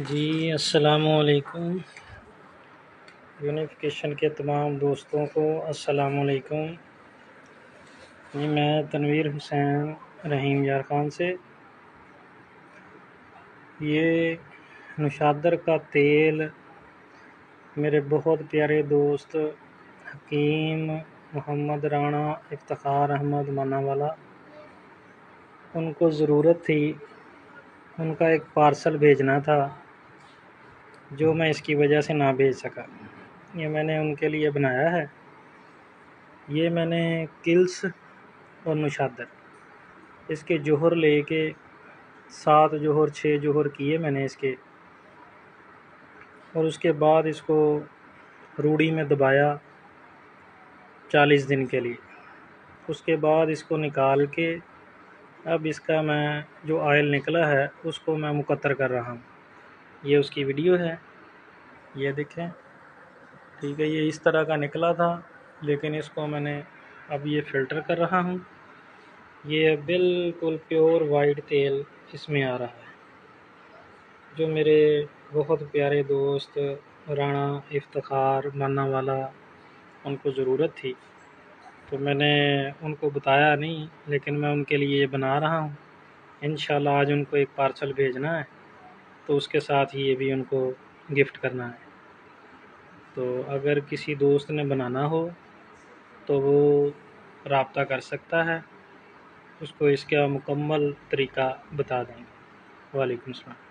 जी अस्सलामुअलैकुम। यूनिफिकेशन के तमाम दोस्तों को अस्सलामुअलैकुम। जी मैं तनवीर हुसैन रहीम यार ख़ान से। ये नुशादर का तेल मेरे बहुत प्यारे दोस्त हकीम मोहम्मद राणा इफ्तिखार अहमद मानावाला उनको ज़रूरत थी। उनका एक पार्सल भेजना था जो मैं इसकी वजह से ना भेज सका। ये मैंने उनके लिए बनाया है। ये मैंने किल्स और नुशादर इसके जोहर लेके 7 जोहर 6 जोहर किए मैंने इसके, और उसके बाद इसको रूड़ी में दबाया 40 दिन के लिए। उसके बाद इसको निकाल के अब इसका मैं जो ऑयल निकला है उसको मैं मुकत्तर कर रहा हूँ। ये उसकी वीडियो है, ये देखें। ठीक है, ये इस तरह का निकला था, लेकिन इसको मैंने अब ये फ़िल्टर कर रहा हूँ। ये बिल्कुल प्योर वाइट तेल इसमें आ रहा है, जो मेरे बहुत प्यारे दोस्त राणा इफ्तिखार मानावाला उनको ज़रूरत थी, तो मैंने उनको बताया नहीं, लेकिन मैं उनके लिए ये बना रहा हूँ। इंशाल्लाह आज उनको एक पार्सल भेजना है, तो उसके साथ ही ये भी उनको गिफ्ट करना है। तो अगर किसी दोस्त ने बनाना हो तो वो रब्ता कर सकता है, उसको इसका मुकम्मल तरीका बता देंगे। वालेकुम सलाम।